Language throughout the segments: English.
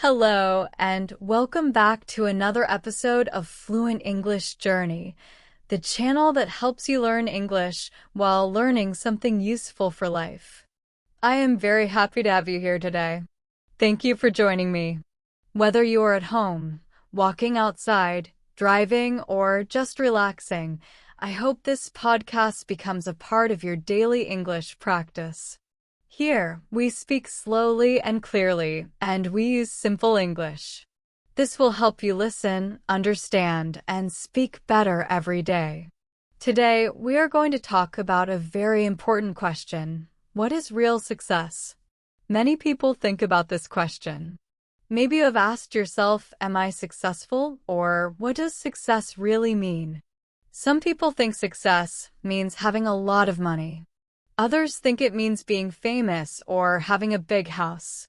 Hello, and welcome back to another episode of Fluent English Journey, the channel that helps you learn English while learning something useful for life. I am very happy to have you here today. Thank you for joining me. Whether you are at home, walking outside, driving, or just relaxing, I hope this podcast becomes a part of your daily English practice. Here, we speak slowly and clearly, and we use simple English. This will help you listen, understand, and speak better every day. Today, we are going to talk about a very important question. What is real success? Many people think about this question. Maybe you have asked yourself, am I successful? Or what does success really mean? Some people think success means having a lot of money. Others think it means being famous or having a big house.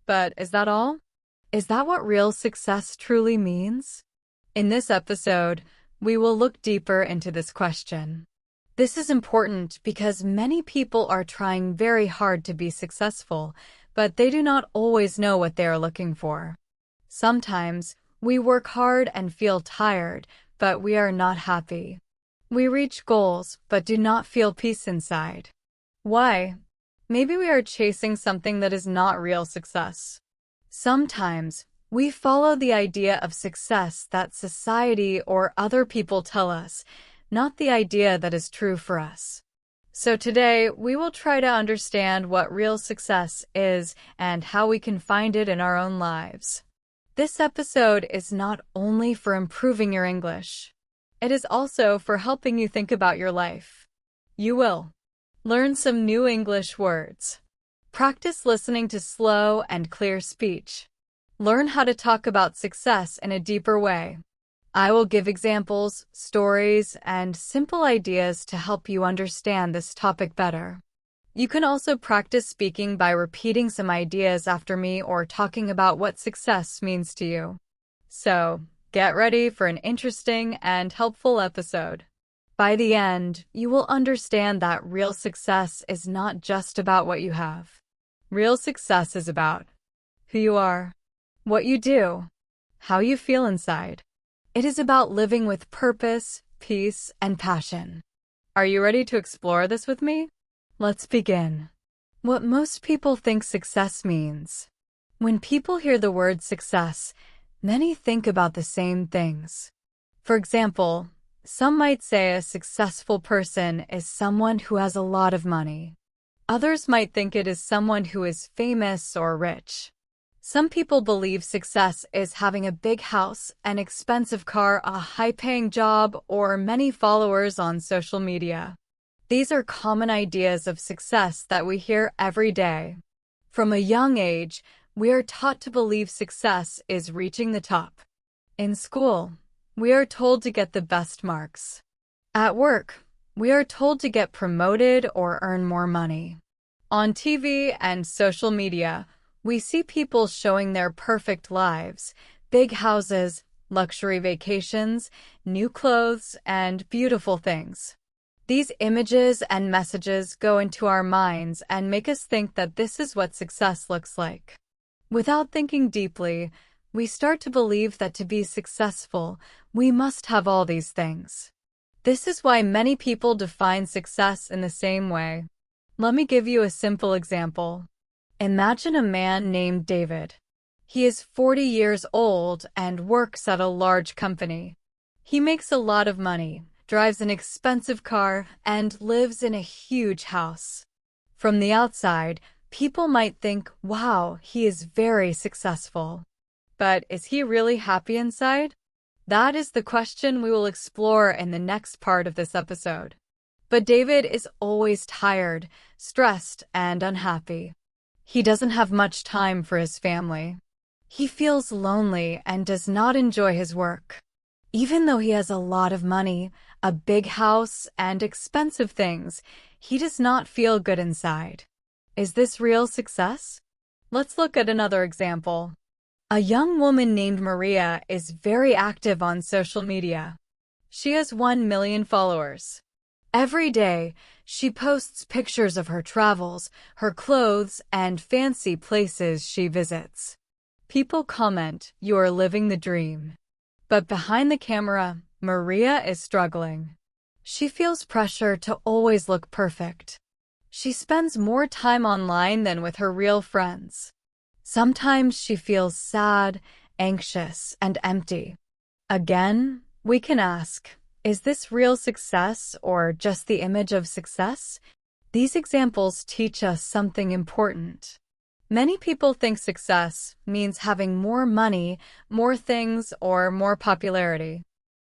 But is that all? Is that what real success truly means? In this episode, we will look deeper into this question. This is important because many people are trying very hard to be successful, but they do not always know what they are looking for. Sometimes, we work hard and feel tired, but we are not happy. We reach goals, but do not feel peace inside. Why? Maybe we are chasing something that is not real success. Sometimes, we follow the idea of success that society or other people tell us, not the idea that is true for us. So today, we will try to understand what real success is and how we can find it in our own lives. This episode is not only for improving your English. It is also for helping you think about your life. You will learn some new English words. Practice listening to slow and clear speech. Learn how to talk about success in a deeper way. I will give examples, stories, and simple ideas to help you understand this topic better. You can also practice speaking by repeating some ideas after me or talking about what success means to you. So, get ready for an interesting and helpful episode. By the end, you will understand that real success is not just about what you have. Real success is about who you are, what you do, how you feel inside. It is about living with purpose, peace, and passion. Are you ready to explore this with me? Let's begin. What most people think success means. When people hear the word success, many think about the same things. For example, some might say a successful person is someone who has a lot of money. Others might think it is someone who is famous or rich. Some people believe success is having a big house, an expensive car, a high-paying job, or many followers on social media. These are common ideas of success that we hear every day. From a young age, we are taught to believe success is reaching the top. In school, we are told to get the best marks. At work, we are told to get promoted or earn more money. On TV and social media, we see people showing their perfect lives, big houses, luxury vacations, new clothes, and beautiful things. These images and messages go into our minds and make us think that this is what success looks like. Without thinking deeply, we start to believe that to be successful, we must have all these things. This is why many people define success in the same way. Let me give you a simple example. Imagine a man named David. He is 40 years old and works at a large company. He makes a lot of money, drives an expensive car, and lives in a huge house. From the outside, people might think, wow, he is very successful. But is he really happy inside? That is the question we will explore in the next part of this episode. But David is always tired, stressed, and unhappy. He doesn't have much time for his family. He feels lonely and does not enjoy his work. Even though he has a lot of money, a big house, and expensive things, he does not feel good inside. Is this real success? Let's look at another example. A young woman named Maria is very active on social media. She has 1 million followers. Every day, she posts pictures of her travels, her clothes, and fancy places she visits. People comment, "You are living the dream." But behind the camera, Maria is struggling. She feels pressure to always look perfect. She spends more time online than with her real friends. Sometimes she feels sad, anxious, and empty. Again, we can ask, is this real success or just the image of success? These examples teach us something important. Many people think success means having more money, more things, or more popularity.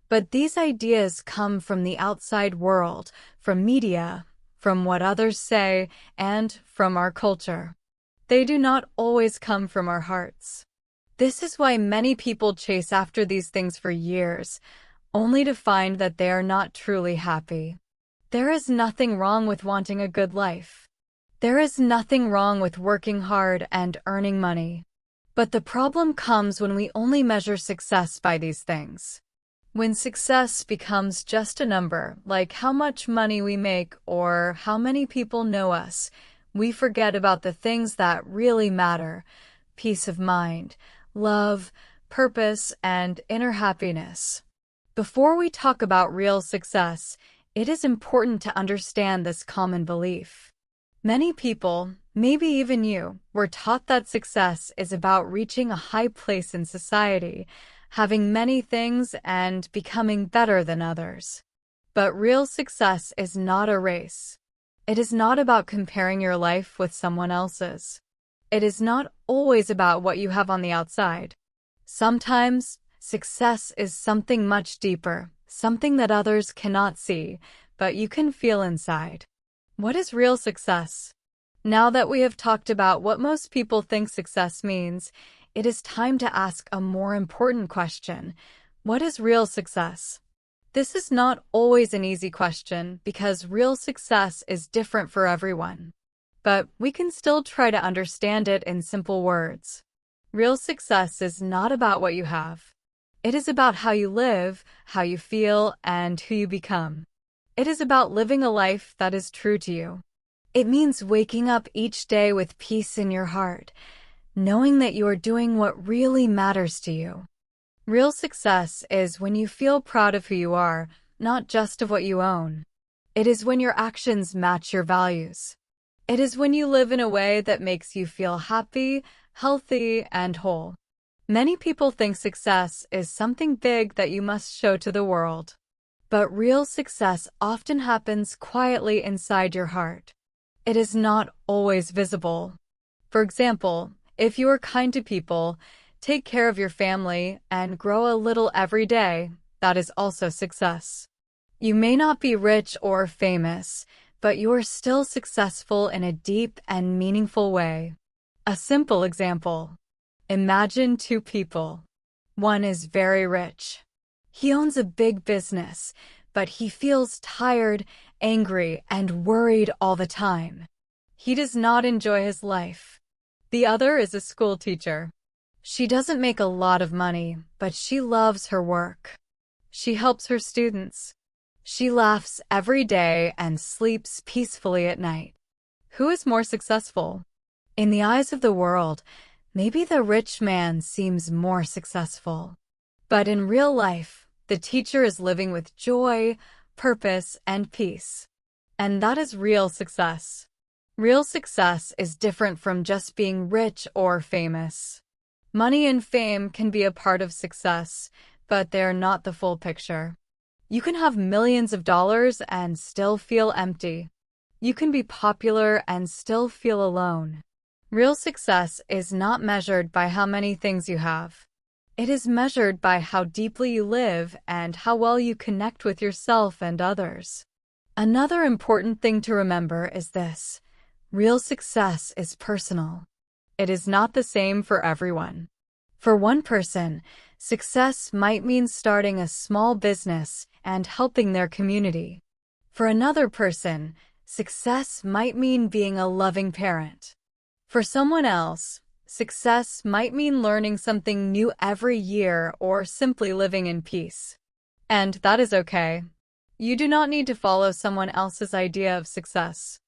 But these ideas come from the outside world, from media, from what others say, and from our culture. They do not always come from our hearts. This is why many people chase after these things for years, only to find that they are not truly happy. There is nothing wrong with wanting a good life. There is nothing wrong with working hard and earning money. But the problem comes when we only measure success by these things. When success becomes just a number, like how much money we make or how many people know us, we forget about the things that really matter: peace of mind, love, purpose, and inner happiness. Before we talk about real success, it is important to understand this common belief. Many people, maybe even you, were taught that success is about reaching a high place in society, having many things, and becoming better than others. But real success is not a race. It is not about comparing your life with someone else's. It is not always about what you have on the outside. Sometimes, success is something much deeper, something that others cannot see, but you can feel inside. What is real success? Now that we have talked about what most people think success means, it is time to ask a more important question. What is real success? This is not always an easy question because real success is different for everyone. But we can still try to understand it in simple words. Real success is not about what you have. It is about how you live, how you feel, and who you become. It is about living a life that is true to you. It means waking up each day with peace in your heart, knowing that you are doing what really matters to you. Real success is when you feel proud of who you are, not just of what you own. It is when your actions match your values. It is when you live in a way that makes you feel happy, healthy, and whole. Many people think success is something big that you must show to the world. But real success often happens quietly inside your heart. It is not always visible. For example, if you are kind to people, take care of your family, and grow a little every day, that is also success. You may not be rich or famous, but you are still successful in a deep and meaningful way. A simple example. Imagine two people. One is very rich. He owns a big business, but he feels tired, angry, and worried all the time. He does not enjoy his life. The other is a school teacher. She doesn't make a lot of money, but she loves her work. She helps her students. She laughs every day and sleeps peacefully at night. Who is more successful? In the eyes of the world, maybe the rich man seems more successful. But in real life, the teacher is living with joy, purpose, and peace. And that is real success. Real success is different from just being rich or famous. Money and fame can be a part of success, but they are not the full picture. You can have millions of dollars and still feel empty. You can be popular and still feel alone. Real success is not measured by how many things you have. It is measured by how deeply you live and how well you connect with yourself and others. Another important thing to remember is this: real success is personal. It is not the same for everyone. For one person, success might mean starting a small business and helping their community. For another person, success might mean being a loving parent. For someone else, success might mean learning something new every year or simply living in peace. And that is okay. You do not need to follow someone else's idea of success.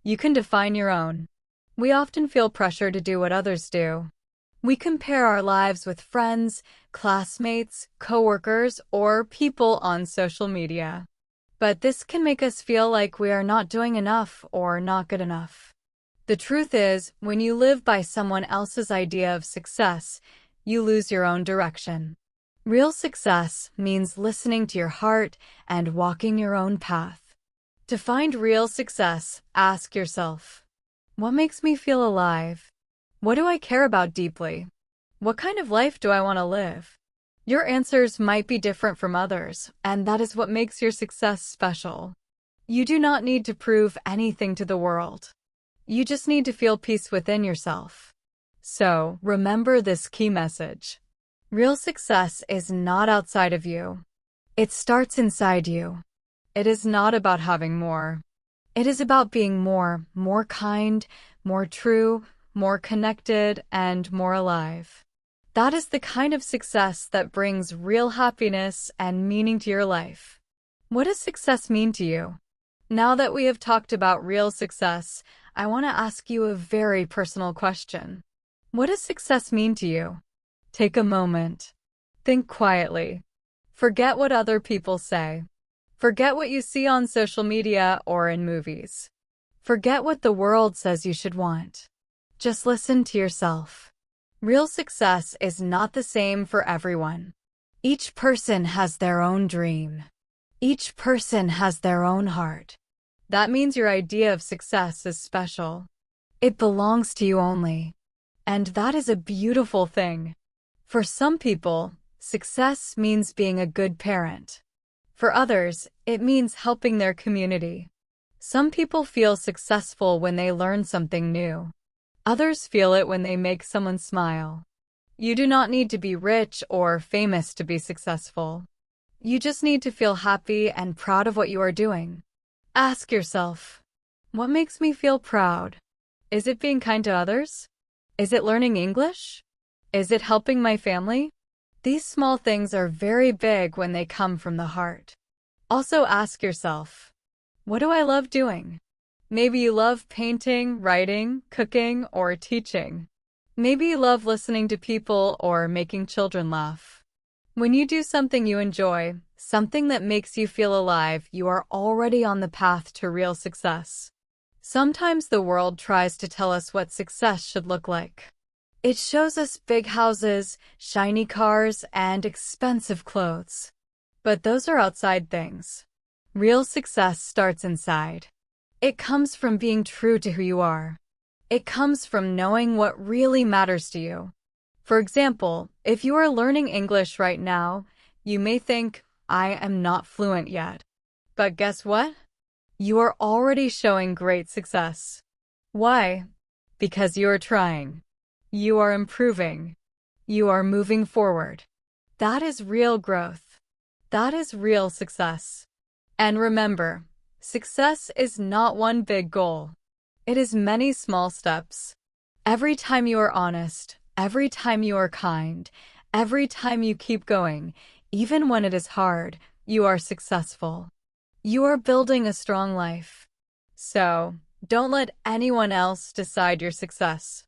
You can define your own. We often feel pressure to do what others do. We compare our lives with friends, classmates, coworkers, or people on social media. But this can make us feel like we are not doing enough or not good enough. The truth is, when you live by someone else's idea of success, you lose your own direction. Real success means listening to your heart and walking your own path. To find real success, ask yourself, what makes me feel alive? What do I care about deeply? What kind of life do I want to live? Your answers might be different from others, and that is what makes your success special. You do not need to prove anything to the world. You just need to feel peace within yourself. So, remember this key message. Real success is not outside of you. It starts inside you. It is not about having more. It is about being more kind, more true, more connected, and more alive. That is the kind of success that brings real happiness and meaning to your life. What does success mean to you? Now that we have talked about real success, I want to ask you a very personal question. What does success mean to you? Take a moment. Think quietly. Forget what other people say. Forget what you see on social media or in movies. Forget what the world says you should want. Just listen to yourself. Real success is not the same for everyone. Each person has their own dream. Each person has their own heart. That means your idea of success is special. It belongs to you only. And that is a beautiful thing. For some people, success means being a good parent. For others, it means helping their community. Some people feel successful when they learn something new. Others feel it when they make someone smile. You do not need to be rich or famous to be successful. You just need to feel happy and proud of what you are doing. Ask yourself, what makes me feel proud? Is it being kind to others? Is it learning English? Is it helping my family? These small things are very big when they come from the heart. Also ask yourself, what do I love doing? Maybe you love painting, writing, cooking, or teaching. Maybe you love listening to people or making children laugh. When you do something you enjoy, something that makes you feel alive, you are already on the path to real success. Sometimes the world tries to tell us what success should look like. It shows us big houses, shiny cars, and expensive clothes. But those are outside things. Real success starts inside. It comes from being true to who you are. It comes from knowing what really matters to you. For example, if you are learning English right now, you may think, I am not fluent yet. But guess what? You are already showing great success. Why? Because you are trying. You are improving. You are moving forward. That is real growth. That is real success. And remember, success is not one big goal. It is many small steps. Every time you are honest, every time you are kind, every time you keep going, even when it is hard, you are successful. You are building a strong life. So, don't let anyone else decide your success.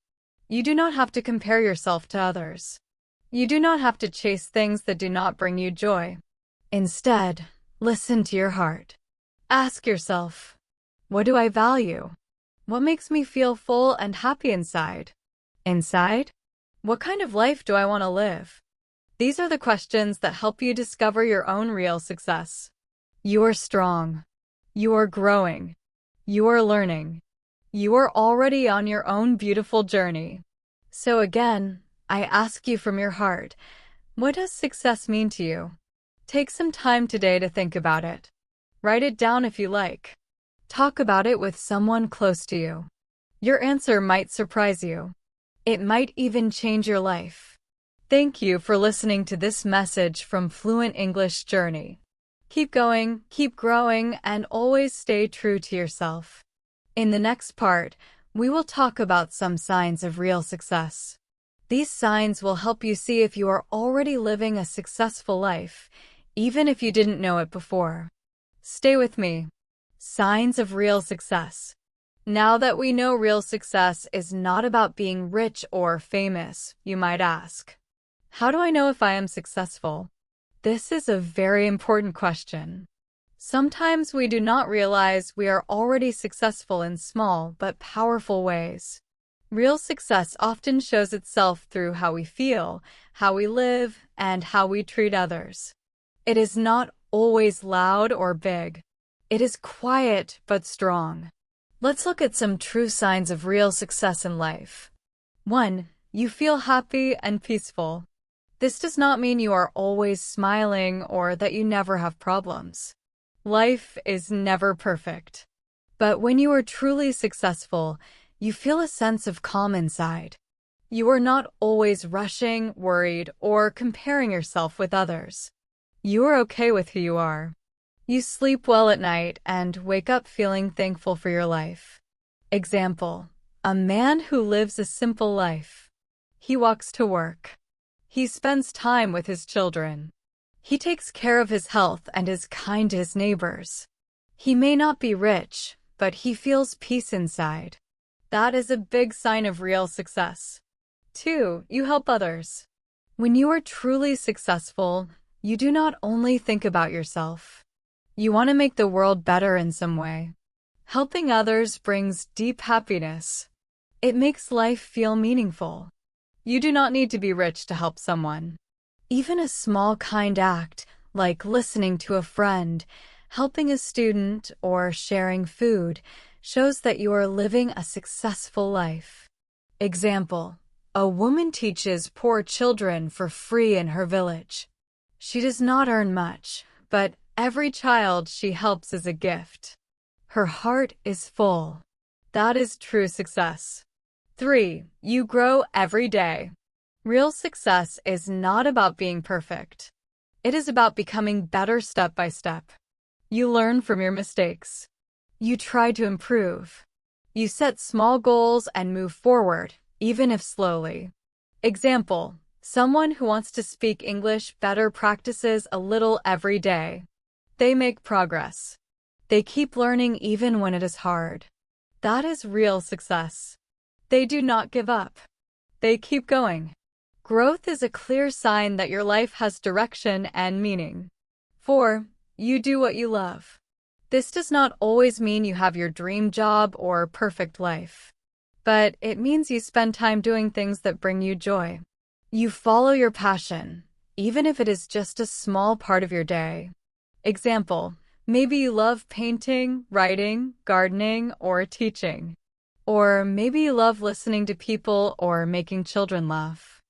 You do not have to compare yourself to others. You do not have to chase things that do not bring you joy. Instead, listen to your heart. Ask yourself, what do I value? What makes me feel full and happy inside? Inside? What kind of life do I want to live? These are the questions that help you discover your own real success. You are strong. You are growing. You are learning. You are already on your own beautiful journey. So again, I ask you from your heart, what does success mean to you? Take some time today to think about it. Write it down if you like. Talk about it with someone close to you. Your answer might surprise you. It might even change your life. Thank you for listening to this message from Fluent English Journey. Keep going, keep growing, and always stay true to yourself. In the next part, we will talk about some signs of real success. These signs will help you see if you are already living a successful life, even if you didn't know it before. Stay with me. Signs of real success. Now that we know real success is not about being rich or famous, you might ask, how do I know if I am successful? This is a very important question. Sometimes we do not realize we are already successful in small but powerful ways. Real success often shows itself through how we feel, how we live, and how we treat others. It is not always loud or big. It is quiet but strong. Let's look at some true signs of real success in life. 1. You feel happy and peaceful. This does not mean you are always smiling or that you never have problems. Life is never perfect. But when you are truly successful, you feel a sense of calm inside. You are not always rushing, worried, or comparing yourself with others. You are okay with who you are. You sleep well at night and wake up feeling thankful for your life. Example: a man who lives a simple life. He walks to work. He spends time with his children. He takes care of his health and is kind to his neighbors. He may not be rich, but he feels peace inside. That is a big sign of real success. 2. You help others. When you are truly successful, you do not only think about yourself. You want to make the world better in some way. Helping others brings deep happiness. It makes life feel meaningful. You do not need to be rich to help someone. Even a small kind act, like listening to a friend, helping a student, or sharing food, shows that you are living a successful life. Example: a woman teaches poor children for free in her village. She does not earn much, but every child she helps is a gift. Her heart is full. That is true success. 3. You grow every day. Real success is not about being perfect. It is about becoming better step by step. You learn from your mistakes. You try to improve. You set small goals and move forward, even if slowly. Example: someone who wants to speak English better practices a little every day. They make progress. They keep learning even when it is hard. That is real success. They do not give up. They keep going. Growth is a clear sign that your life has direction and meaning. 4. You do what you love. This does not always mean you have your dream job or perfect life. But it means you spend time doing things that bring you joy. You follow your passion, even if it is just a small part of your day. Example: maybe you love painting, writing, gardening, or teaching. Or maybe you love listening to people or making children laugh.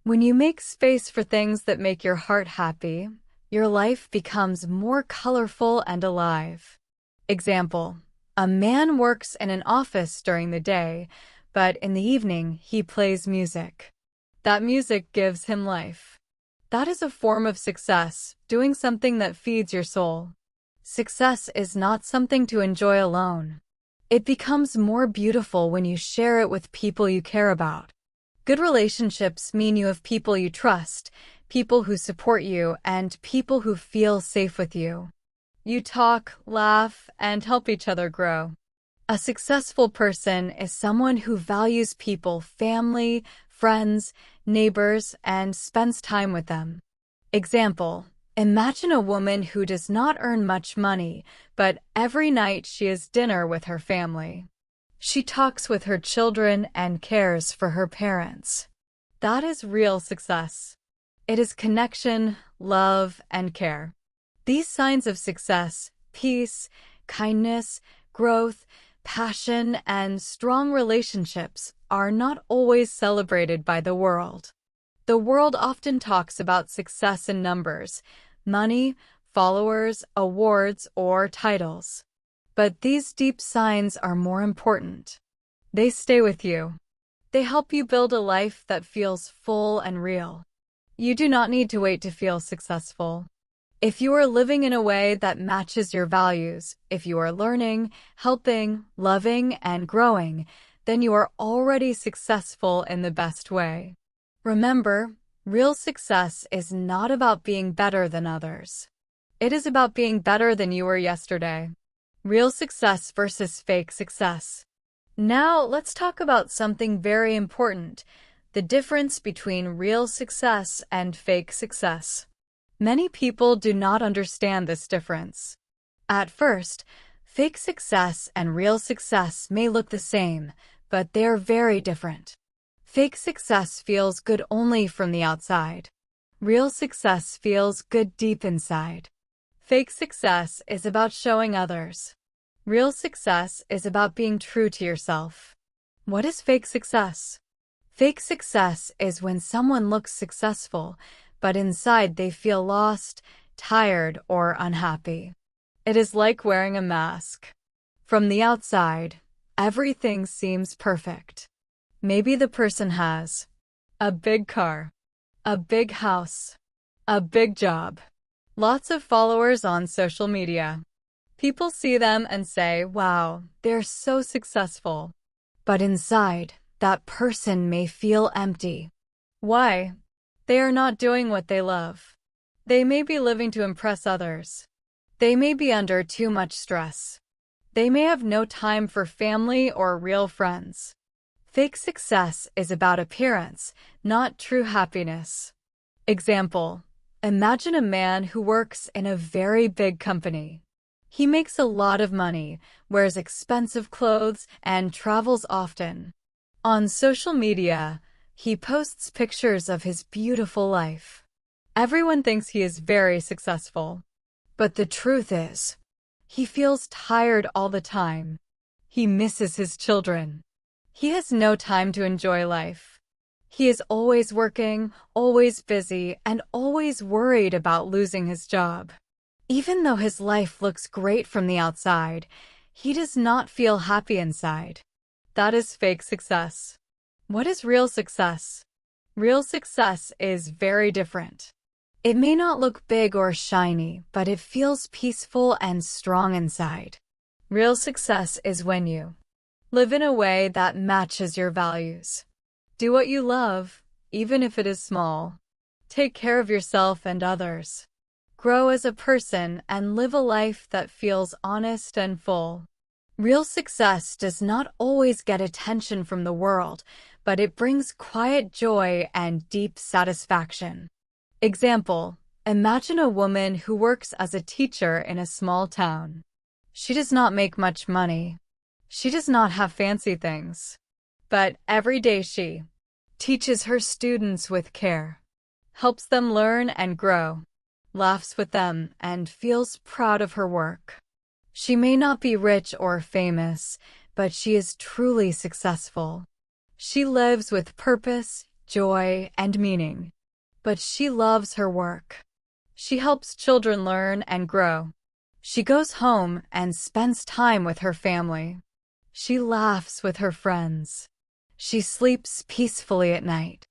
When you make space for things that make your heart happy, your life becomes more colorful and alive. Example: a man works in an office during the day, but in the evening he plays music. That music gives him life. That is a form of success, doing something that feeds your soul. Success is not something to enjoy alone. It becomes more beautiful when you share it with people you care about. Good relationships mean you have people you trust, people who support you, and people who feel safe with you. You talk, laugh, and help each other grow. A successful person is someone who values people, family, friends, neighbors, and spends time with them. Example: imagine a woman who does not earn much money, but every night she has dinner with her family. She talks with her children and cares for her parents. That is real success. It is connection, love, and care. These signs of success, peace, kindness, growth, passion, and strong relationships are not always celebrated by the world. The world often talks about success in numbers, money, followers, awards, or titles. But these deep signs are more important. They stay with you. They help you build a life that feels full and real. You do not need to wait to feel successful. If you are living in a way that matches your values, if you are learning, helping, loving, and growing, then you are already successful in the best way. Remember, real success is not about being better than others. It is about being better than you were yesterday. Real success versus fake success. Now, let's talk about something very important, the difference between real success and fake success. Many people do not understand this difference. At first, fake success and real success may look the same, but they're very different. Fake success feels good only from the outside. Real success feels good deep inside. Fake success is about showing others. Real success is about being true to yourself. What is fake success? Fake success is when someone looks successful, but inside they feel lost, tired, or unhappy. It is like wearing a mask. From the outside, everything seems perfect. Maybe the person has a big car, a big house, a big job, lots of followers on social media. People see them and say, wow, they're so successful. But inside, that person may feel empty. Why? They are not doing what they love. They may be living to impress others. They may be under too much stress. They may have no time for family or real friends. Fake success is about appearance, not true happiness. Example: imagine a man who works in a very big company. He makes a lot of money, wears expensive clothes, and travels often. On social media, he posts pictures of his beautiful life. Everyone thinks he is very successful. But the truth is, he feels tired all the time. He misses his children. He has no time to enjoy life. He is always working, always busy, and always worried about losing his job. Even though his life looks great from the outside, he does not feel happy inside. That is fake success. What is real success? Real success is very different. It may not look big or shiny, but it feels peaceful and strong inside. Real success is when you live in a way that matches your values. Do what you love, even if it is small. Take care of yourself and others. Grow as a person and live a life that feels honest and full. Real success does not always get attention from the world, but it brings quiet joy and deep satisfaction. Example: imagine a woman who works as a teacher in a small town. She does not make much money. She does not have fancy things. But every day she teaches her students with care, helps them learn and grow, laughs with them, and feels proud of her work. She may not be rich or famous, but she is truly successful. She lives with purpose, joy, and meaning. But she loves her work. She helps children learn and grow. She goes home and spends time with her family. She laughs with her friends. She sleeps peacefully at night.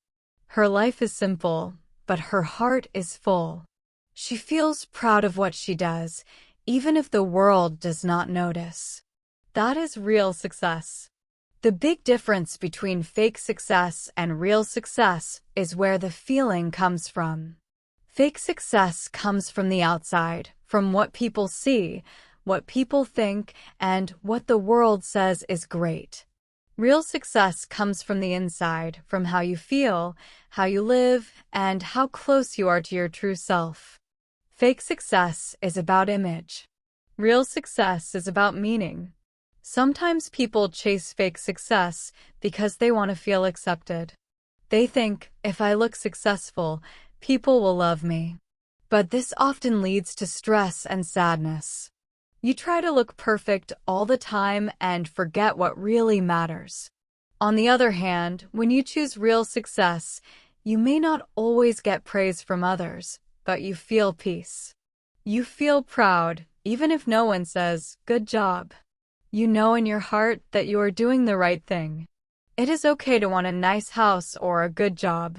Her life is simple, but her heart is full. She feels proud of what she does, even if the world does not notice. That is real success. The big difference between fake success and real success is where the feeling comes from. Fake success comes from the outside, from what people see, what people think, and what the world says is great. Real success comes from the inside, from how you feel, how you live, and how close you are to your true self. Fake success is about image. Real success is about meaning. Sometimes people chase fake success because they want to feel accepted. They think, if I look successful, people will love me. But this often leads to stress and sadness. You try to look perfect all the time and forget what really matters. On the other hand, when you choose real success, you may not always get praise from others, but you feel peace. You feel proud, even if no one says, "Good job." You know in your heart that you are doing the right thing. It is okay to want a nice house or a good job.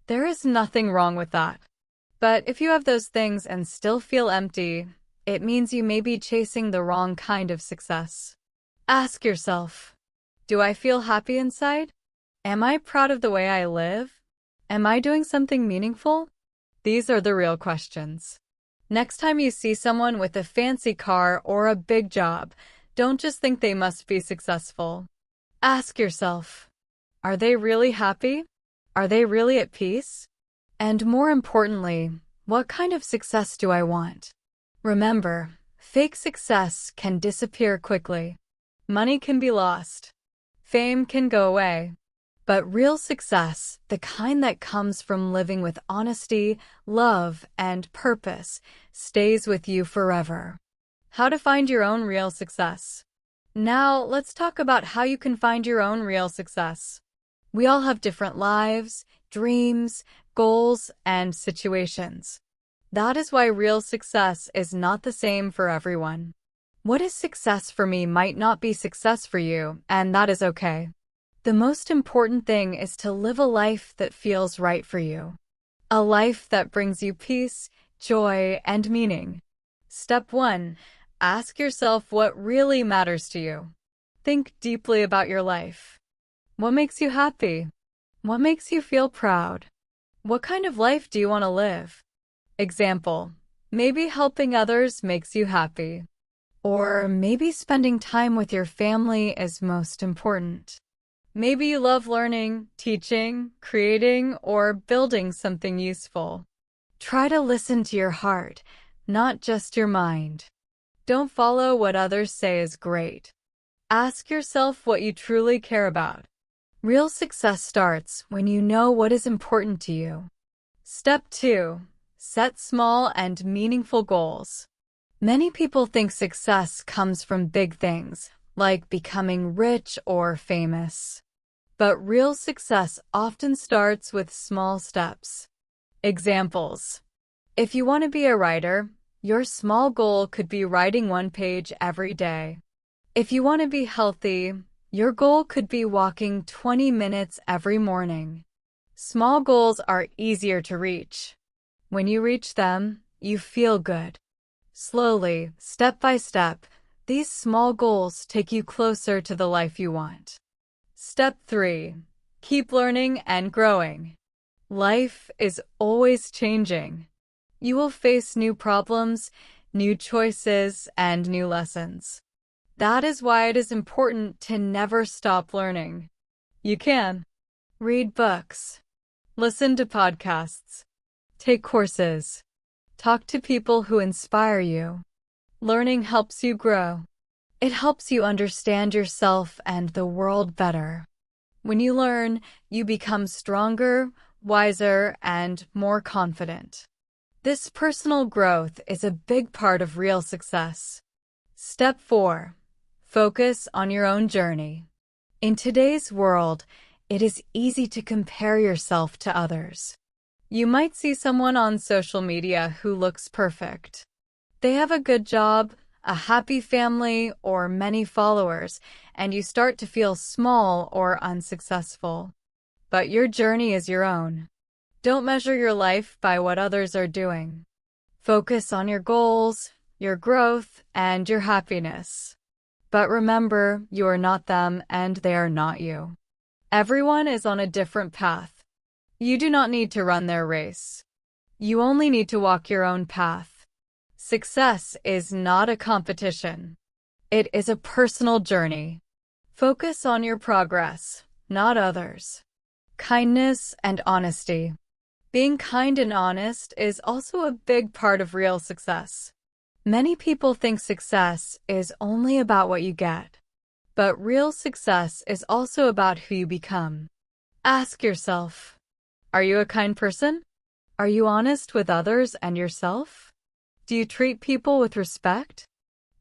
There is nothing wrong with that. But if you have those things and still feel empty, it means you may be chasing the wrong kind of success. Ask yourself, do I feel happy inside? Am I proud of the way I live? Am I doing something meaningful? These are the real questions. Next time you see someone with a fancy car or a big job, don't just think they must be successful. Ask yourself, are they really happy? Are they really at peace? And more importantly, what kind of success do I want? Remember, fake success can disappear quickly. Money can be lost. Fame can go away. But real success, the kind that comes from living with honesty, love, and purpose, stays with you forever. How to find your own real success. Now, let's talk about how you can find your own real success. We all have different lives, dreams, goals, and situations. That is why real success is not the same for everyone. What is success for me might not be success for you, and that is okay. The most important thing is to live a life that feels right for you. A life that brings you peace, joy, and meaning. Step 1. Ask yourself what really matters to you. Think deeply about your life. What makes you happy? What makes you feel proud? What kind of life do you want to live? Example, maybe helping others makes you happy. Or maybe spending time with your family is most important. Maybe you love learning, teaching, creating, or building something useful. Try to listen to your heart, not just your mind. Don't follow what others say is great. Ask yourself what you truly care about. Real success starts when you know what is important to you. Step 2. Set small and meaningful goals. Many people think success comes from big things, like becoming rich or famous. But real success often starts with small steps. Examples. If you want to be a writer, your small goal could be writing 1 page every day. If you want to be healthy, your goal could be walking 20 minutes every morning. Small goals are easier to reach. When you reach them, you feel good. Slowly, step by step, these small goals take you closer to the life you want. Step 3. Keep learning and growing. Life is always changing. You will face new problems, new choices, and new lessons. That is why it is important to never stop learning. You can read books, listen to podcasts, take courses, talk to people who inspire you. Learning helps you grow. It helps you understand yourself and the world better. When you learn, you become stronger, wiser, and more confident. This personal growth is a big part of real success. Step 4. Focus on your own journey. In today's world, it is easy to compare yourself to others. You might see someone on social media who looks perfect. They have a good job, a happy family, or many followers, and you start to feel small or unsuccessful. But your journey is your own. Don't measure your life by what others are doing. Focus on your goals, your growth, and your happiness. But remember, you are not them and they are not you. Everyone is on a different path. You do not need to run their race. You only need to walk your own path. Success is not a competition. It is a personal journey. Focus on your progress, not others. Kindness and honesty. Being kind and honest is also a big part of real success. Many people think success is only about what you get. But real success is also about who you become. Ask yourself, are you a kind person? Are you honest with others and yourself? Do you treat people with respect?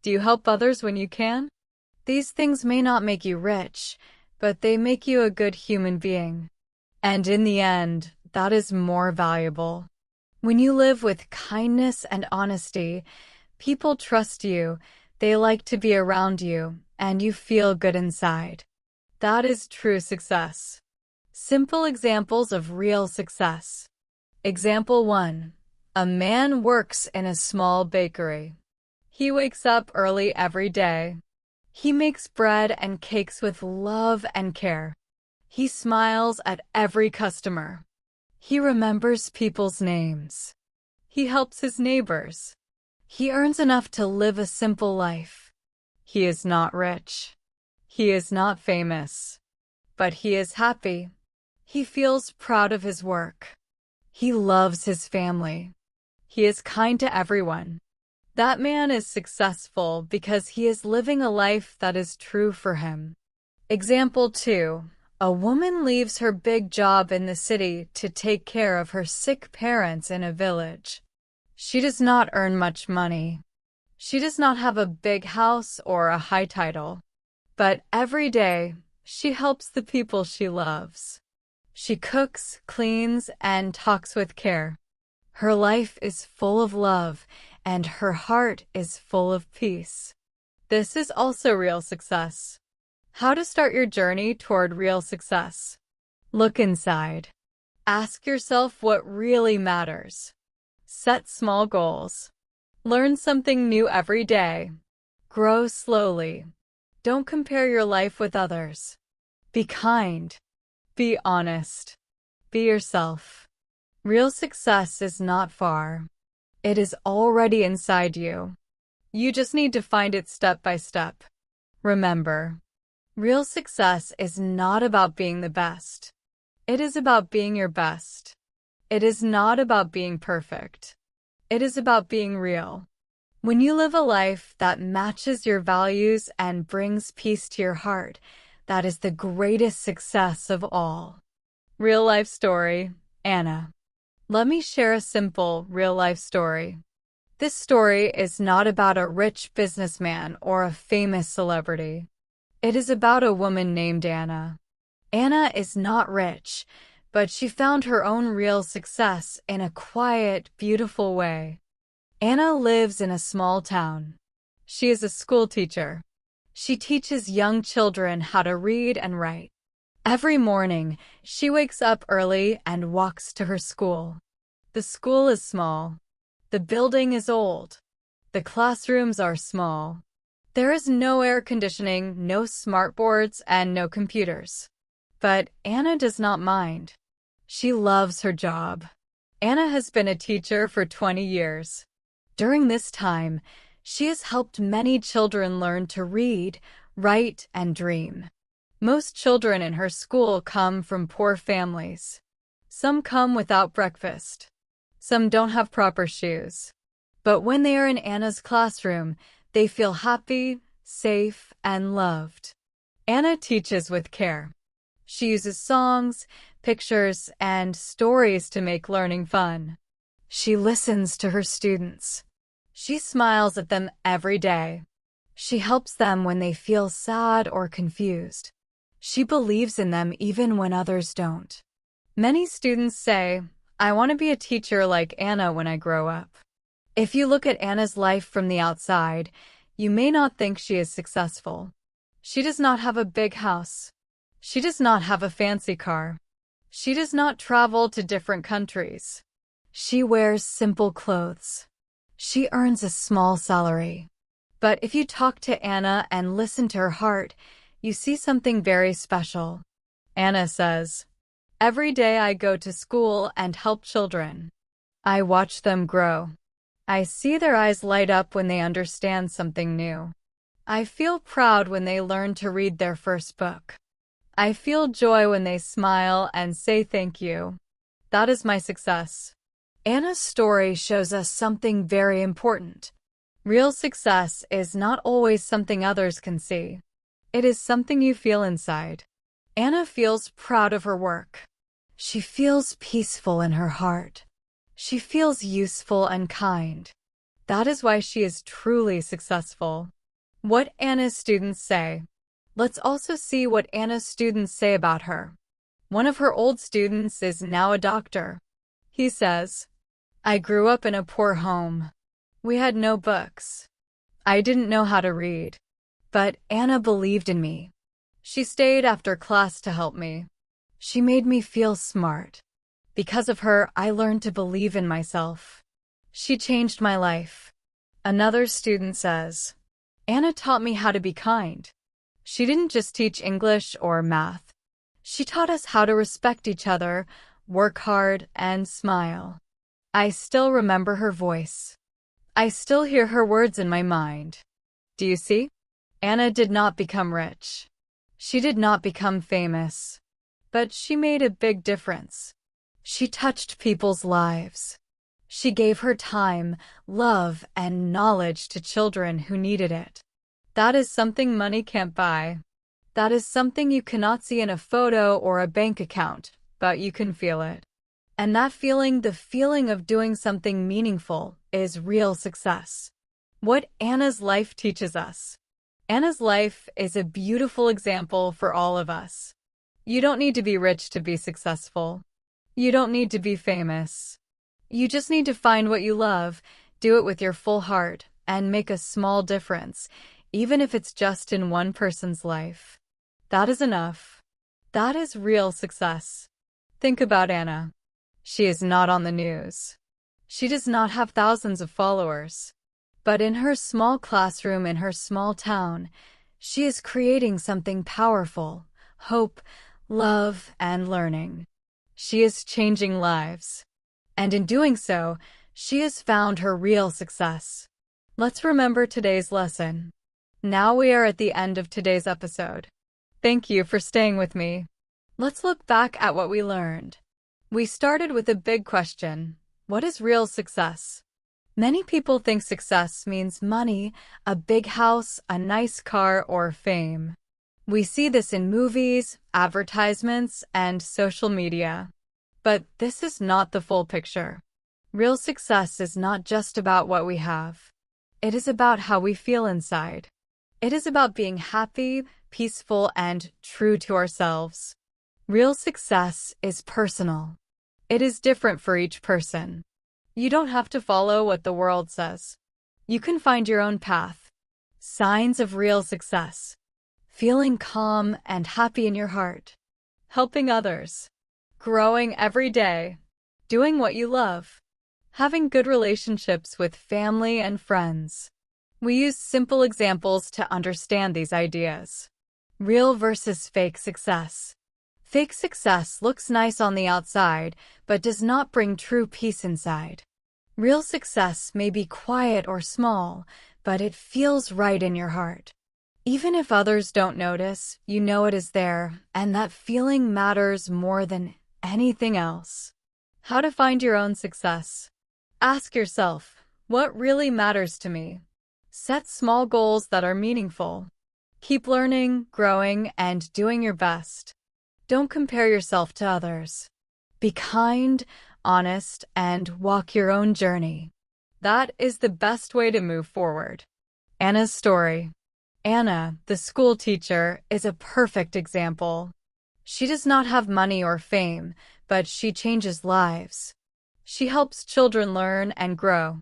Do you help others when you can? These things may not make you rich, but they make you a good human being. And in the end, that is more valuable. When you live with kindness and honesty, people trust you, they like to be around you, and you feel good inside. That is true success. Simple examples of real success. Example 1. A man works in a small bakery. He wakes up early every day. He makes bread and cakes with love and care. He smiles at every customer. He remembers people's names. He helps his neighbors. He earns enough to live a simple life. He is not rich. He is not famous, but he is happy. He feels proud of his work. He loves his family. He is kind to everyone. That man is successful because he is living a life that is true for him. Example 2. A woman leaves her big job in the city to take care of her sick parents in a village. She does not earn much money. She does not have a big house or a high title. But every day, she helps the people she loves. She cooks, cleans, and talks with care. Her life is full of love, and her heart is full of peace. This is also real success. How to start your journey toward real success. Look inside. Ask yourself what really matters. Set small goals. Learn something new every day. Grow slowly. Don't compare your life with others. Be kind. Be honest. Be yourself. Real success is not far. It is already inside you. You just need to find it step by step. Remember, real success is not about being the best. It is about being your best. It is not about being perfect. It is about being real. When you live a life that matches your values and brings peace to your heart, that is the greatest success of all. Real life story, Anna. Let me share a simple real life story. This story is not about a rich businessman or a famous celebrity. It is about a woman named Anna. Anna is not rich, but she found her own real success in a quiet, beautiful way. Anna lives in a small town. She is a school teacher. She teaches young children how to read and write. Every morning, she wakes up early and walks to her school. The school is small. The building is old. The classrooms are small. There is no air conditioning, no smartboards, and no computers. But Anna does not mind. She loves her job. Anna has been a teacher for 20 years. During this time, she has helped many children learn to read, write, and dream. Most children in her school come from poor families. Some come without breakfast. Some don't have proper shoes. But when they are in Anna's classroom, they feel happy, safe, and loved. Anna teaches with care. She uses songs, pictures, and stories to make learning fun. She listens to her students. She smiles at them every day. She helps them when they feel sad or confused. She believes in them even when others don't. Many students say, "I want to be a teacher like Anna when I grow up." If you look at Anna's life from the outside, you may not think she is successful. She does not have a big house. She does not have a fancy car. She does not travel to different countries. She wears simple clothes. She earns a small salary. But if you talk to Anna and listen to her heart, you see something very special. Anna says, "Every day I go to school and help children. I watch them grow. I see their eyes light up when they understand something new. I feel proud when they learn to read their first book. I feel joy when they smile and say thank you. That is my success." Anna's story shows us something very important. Real success is not always something others can see. It is something you feel inside. Anna feels proud of her work. She feels peaceful in her heart. She feels useful and kind. That is why she is truly successful. What Anna's students say. Let's also see what Anna's students say about her. One of her old students is now a doctor. He says, "I grew up in a poor home. We had no books. I didn't know how to read. But Anna believed in me. She stayed after class to help me. She made me feel smart. Because of her, I learned to believe in myself. She changed my life." Another student says, "Anna taught me how to be kind. She didn't just teach English or math. She taught us how to respect each other, work hard, and smile. I still remember her voice. I still hear her words in my mind." Do you see? Anna did not become rich. She did not become famous, but she made a big difference. She touched people's lives. She gave her time, love, and knowledge to children who needed it. That is something money can't buy. That is something you cannot see in a photo or a bank account, but you can feel it. And that feeling, the feeling of doing something meaningful, is real success. What Anna's life teaches us. Anna's life is a beautiful example for all of us. You don't need to be rich to be successful. You don't need to be famous. You just need to find what you love, do it with your full heart, and make a small difference, even if it's just in one person's life. That is enough. That is real success. Think about Anna. She is not on the news. She does not have thousands of followers. But in her small classroom in her small town, she is creating something powerful: hope, love, and learning. She is changing lives. And in doing so, she has found her real success. Let's remember today's lesson. Now we are at the end of today's episode. Thank you for staying with me. Let's look back at what we learned. We started with a big question. What is real success? Many people think success means money, a big house, a nice car, or fame. We see this in movies, advertisements, and social media. But this is not the full picture. Real success is not just about what we have. It is about how we feel inside. It is about being happy, peaceful, and true to ourselves. Real success is personal. It is different for each person. You don't have to follow what the world says. You can find your own path. Signs of real success. Feeling calm and happy in your heart. Helping others. Growing every day. Doing what you love. Having good relationships with family and friends. We use simple examples to understand these ideas. Real versus fake success. Fake success looks nice on the outside, but does not bring true peace inside. Real success may be quiet or small, but it feels right in your heart. Even if others don't notice, you know it is there, and that feeling matters more than anything else. How to find your own success. Ask yourself, what really matters to me? Set small goals that are meaningful. Keep learning, growing, and doing your best. Don't compare yourself to others. Be kind, honest, and walk your own journey. That is the best way to move forward. Anna's story. Anna, the school teacher, is a perfect example. She does not have money or fame, but she changes lives. She helps children learn and grow.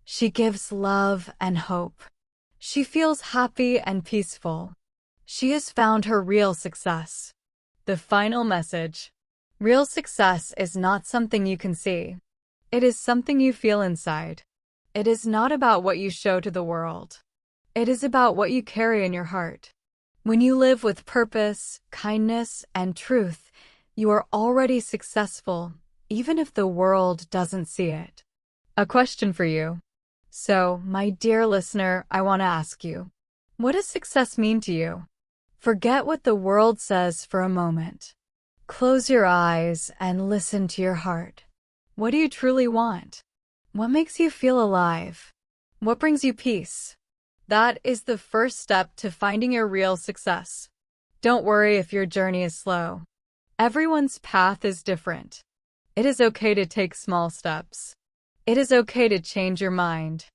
She gives love and hope. She feels happy and peaceful. She has found her real success. The final message. Real success is not something you can see. It is something you feel inside. It is not about what you show to the world. It is about what you carry in your heart. When you live with purpose, kindness, and truth, you are already successful, even if the world doesn't see it. A question for you. So, my dear listener, I want to ask you, what does success mean to you? Forget what the world says for a moment. Close your eyes and listen to your heart. What do you truly want? What makes you feel alive? What brings you peace? That is the first step to finding your real success. Don't worry if your journey is slow. Everyone's path is different. It is okay to take small steps. It is okay to change your mind.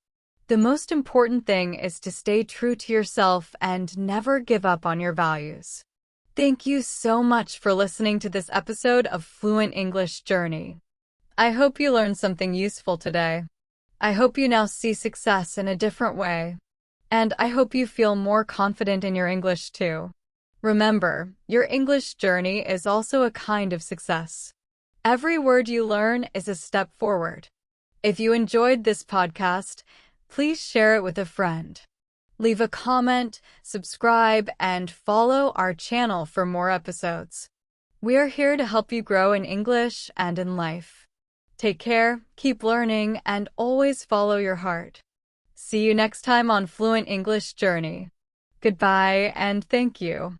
The most important thing is to stay true to yourself and never give up on your values. Thank you so much for listening to this episode of Fluent English Journey. I hope you learned something useful today. I hope you now see success in a different way. And I hope you feel more confident in your English too. Remember, your English journey is also a kind of success. Every word you learn is a step forward. If you enjoyed this podcast, please share it with a friend. Leave a comment, subscribe, and follow our channel for more episodes. We are here to help you grow in English and in life. Take care, keep learning, and always follow your heart. See you next time on Fluent English Journey. Goodbye and thank you.